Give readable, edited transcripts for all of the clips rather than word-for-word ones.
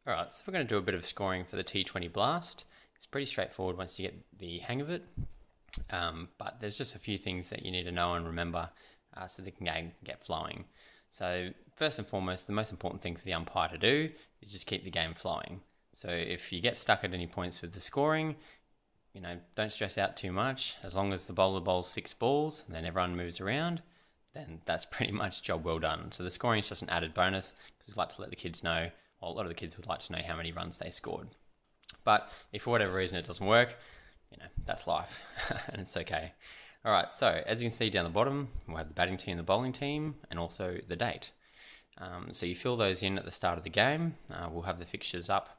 Alright, so we're going to do a bit of scoring for the T20 Blast. It's pretty straightforward once you get the hang of it, but there's just a few things that you need to know and remember so the game can get flowing. So first and foremost, the most important thing for the umpire to do is just keep the game flowing. So if you get stuck at any points with the scoring, don't stress out too much. As long as the bowler bowls 6 balls and then everyone moves around, then that's pretty much job well done. So the scoring is just an added bonus because we'd like to let the kids know, well, a lot of the kids would like to know how many runs they scored. But if for whatever reason it doesn't work, that's life and it's okay. All right, so as you can see down the bottom, we'll have the batting team, the bowling team, and also the date. So you fill those in at the start of the game. We'll have the fixtures up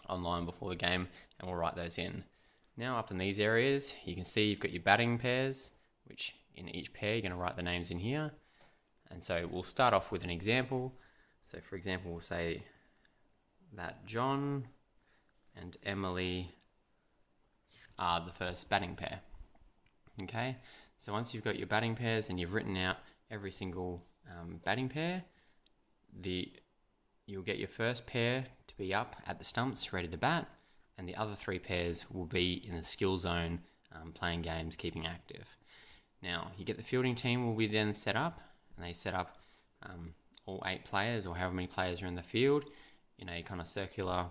online before the game and we'll write those in. Now up in these areas, you can see you've got your batting pairs, which in each pair you're going to write the names in here. And so we'll start off with an example. So for example, we'll say that John and Emily are the first batting pair. Okay, so once you've got your batting pairs and you've written out every single batting pair, you'll get your first pair to be up at the stumps ready to bat, and the other 3 pairs will be in the skill zone playing games, keeping active. Now you get the fielding team will be then set up, and they set up all 8 players or however many players are in the field in a kind of circular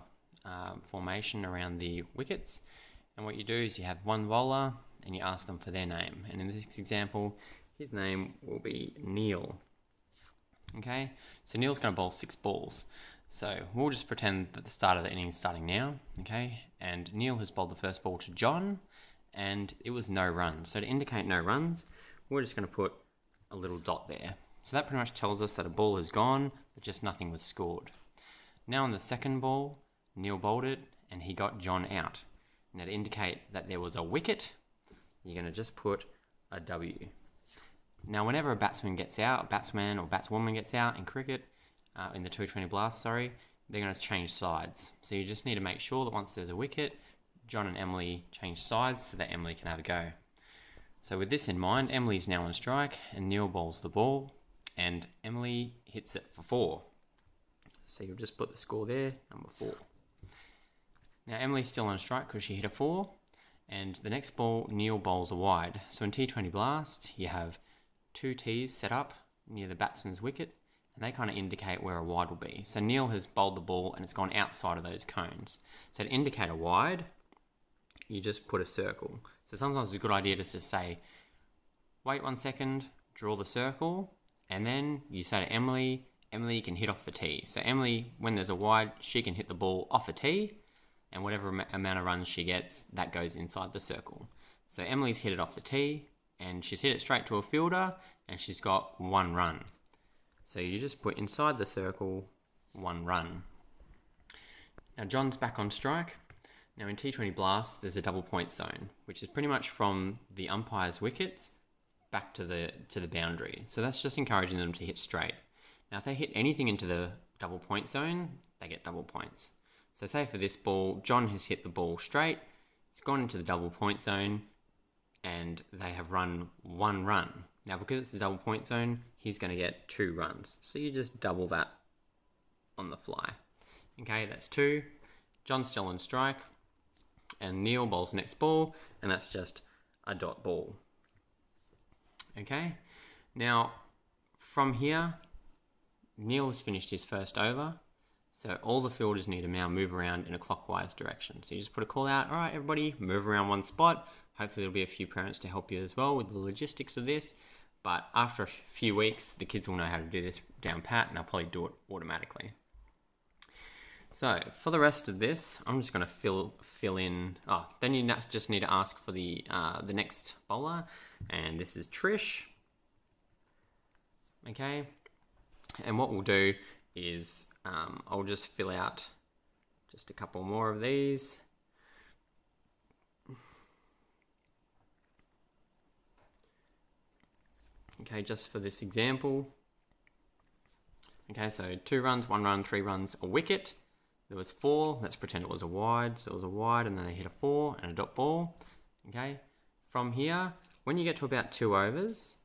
formation around the wickets. And what you do is you have one bowler and you ask them for their name. And in this example, his name will be Neil. Okay, so Neil's going to bowl 6 balls. So we'll just pretend that the start of the inning is starting now. Okay, and Neil has bowled the first ball to John, and it was no runs. So to indicate no runs, we're just going to put a little dot there. So that pretty much tells us that a ball has gone, but just nothing was scored. Now on the second ball, Neil bowled it, and he got John out. Now to indicate that there was a wicket, you're going to just put a W. Now whenever a batsman gets out, a batsman or batswoman gets out in cricket, in the T20 Blast, they're going to change sides. So you just need to make sure that once there's a wicket, John and Emily change sides so that Emily can have a go. So with this in mind, Emily's now on strike and Neil bowls the ball and Emily hits it for 4. So you'll just put the score there, number 4. Now Emily's still on strike because she hit a 4, and the next ball Neil bowls a wide. So in T20 Blast you have 2 tees set up near the batsman's wicket, and they kind of indicate where a wide will be. So Neil has bowled the ball and it's gone outside of those cones. So to indicate a wide, you just put a circle. So sometimes it's a good idea just to say, wait 1 second, draw the circle, and then you say to Emily, Emily can hit off the tee. So Emily, when there's a wide, she can hit the ball off a tee, and whatever amount of runs she gets, that goes inside the circle. So Emily's hit it off the tee, and she's hit it straight to a fielder, and she's got 1 run. So you just put inside the circle 1 run. Now John's back on strike. Now in T20 Blast, there's a double point zone, which is pretty much from the umpire's wickets back to the boundary. So that's just encouraging them to hit straight. Now if they hit anything into the double point zone, they get double points. So say for this ball, John has hit the ball straight, it's gone into the double point zone, and they have run 1 run. Now because it's the double point zone, he's going to get 2 runs. So you just double that on the fly. Okay, that's 2. John's still on strike, and Neil bowls next ball, and that's just a dot ball. Okay, now from here, Neil has finished his first over. So all the fielders need to now move around in a clockwise direction. So you just put a call out, all right, everybody, move around 1 spot. Hopefully there'll be a few parents to help you as well with the logistics of this. But after a few weeks, the kids will know how to do this down pat, and they'll probably do it automatically. So for the rest of this, I'm just going to fill in. Oh, then you just need to ask for the next bowler, and this is Trish. Okay, and what we'll do is I'll just fill out just a couple more of these. Okay, just for this example. Okay, so 2 runs, 1 run, 3 runs, a wicket. There was 4, let's pretend it was a wide. So it was a wide and then they hit a 4 and a dot ball. Okay, from here, when you get to about 2 overs,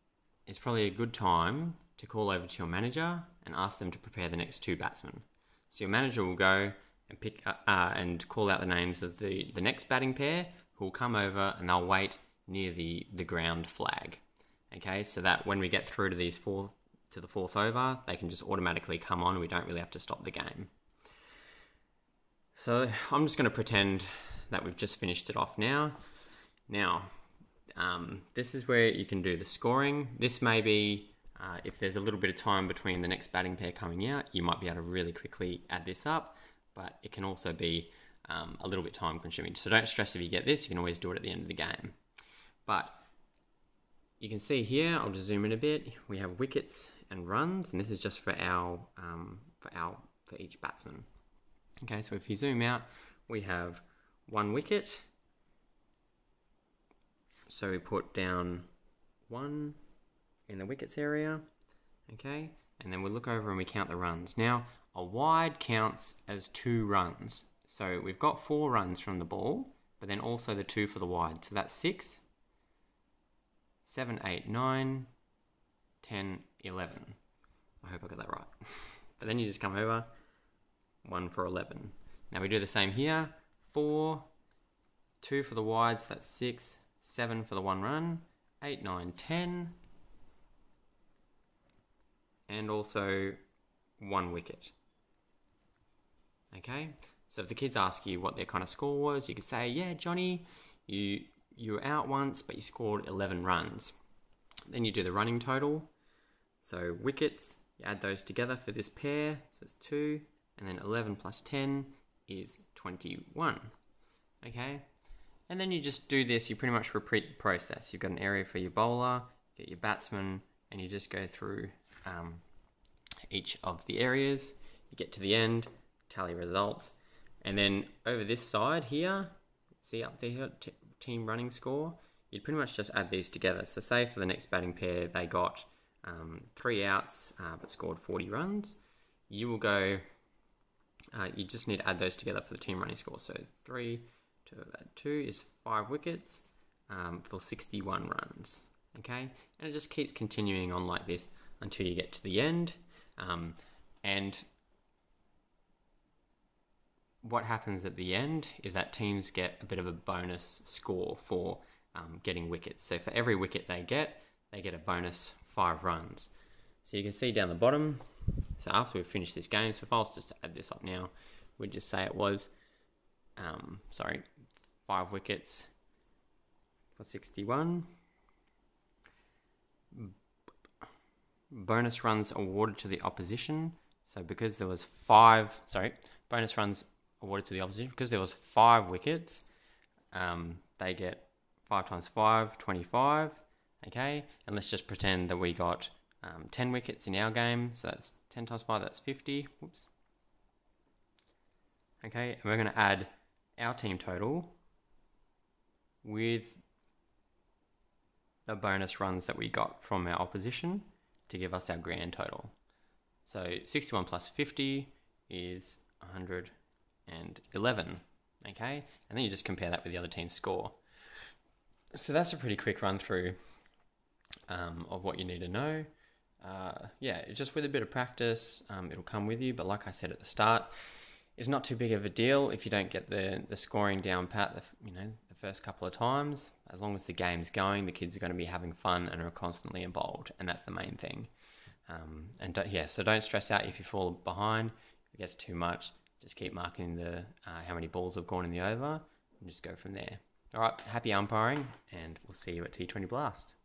it's probably a good time to call over to your manager and ask them to prepare the next 2 batsmen. So your manager will go and and call out the names of the next batting pair, who will come over and they'll wait near the ground flag. Okay, so that when we get through to the fourth over, they can just automatically come on. We don't really have to stop the game. So I'm just going to pretend that we've just finished it off now. Now, this is where you can do the scoring. This may be, if there's a little bit of time between the next batting pair coming out, you might be able to really quickly add this up, but it can also be a little bit time consuming. So don't stress if you get this, you can always do it at the end of the game. But you can see here, I'll just zoom in a bit, we have wickets and runs, and this is just for each batsman. Okay, so if you zoom out, we have 1 wicket. So we put down 1 in the wickets area, okay? And then we look over and we count the runs. Now, a wide counts as 2 runs. So we've got 4 runs from the ball, but then also the 2 for the wide. So that's 6, 7, 8, 9, 10, 11. I hope I got that right. But then you just come over, 1 for 11. Now we do the same here. 4, 2 for the wide, so that's 6, 7 for the 1 run, 8, 9, 10, and also 1 wicket. Okay, so if the kids ask you what their kind of score was, you could say, yeah, Johnny, you were out once, but you scored 11 runs. Then you do the running total. So wickets, you add those together for this pair, so it's 2, and then 11 plus 10 is 21. Okay, and then you just do this, you pretty much repeat the process. You've got an area for your bowler, you get your batsman, and you just go through each of the areas. You get to the end, tally results, and then over this side here, see up there, team running score, you'd pretty much just add these together. So say for the next batting pair, they got 3 outs but scored 40 runs. You will go, you just need to add those together for the team running score. So 3 to 2 is 5 wickets for 61 runs. Okay, and it just keeps continuing on like this until you get to the end. And what happens at the end is that teams get a bit of a bonus score for getting wickets. So for every wicket they get a bonus 5 runs. So you can see down the bottom, so after we've finished this game, so if I was just to add this up now, we'd just say it was, 5 wickets for 61. Bonus runs awarded to the opposition. So because there was bonus runs awarded to the opposition, because there was 5 wickets, they get 5 times 5, 25. Okay, and let's just pretend that we got 10 wickets in our game, so that's 10 times 5, that's 50. Whoops. Okay, and we're going to add our team total with the bonus runs that we got from our opposition to give us our grand total. So 61 plus 50 is 111. Okay, and then you just compare that with the other team's score. So that's a pretty quick run through of what you need to know. Yeah, just with a bit of practice, it'll come with you. But like I said at the start, it's not too big of a deal if you don't get the scoring down pat. The first couple of times, as long as the game's going, the kids are going to be having fun and are constantly involved, and that's the main thing. So don't stress out if you fall behind. If it gets too much, just keep marking the how many balls have gone in the over, and just go from there. All right, happy umpiring, and we'll see you at T20 Blast.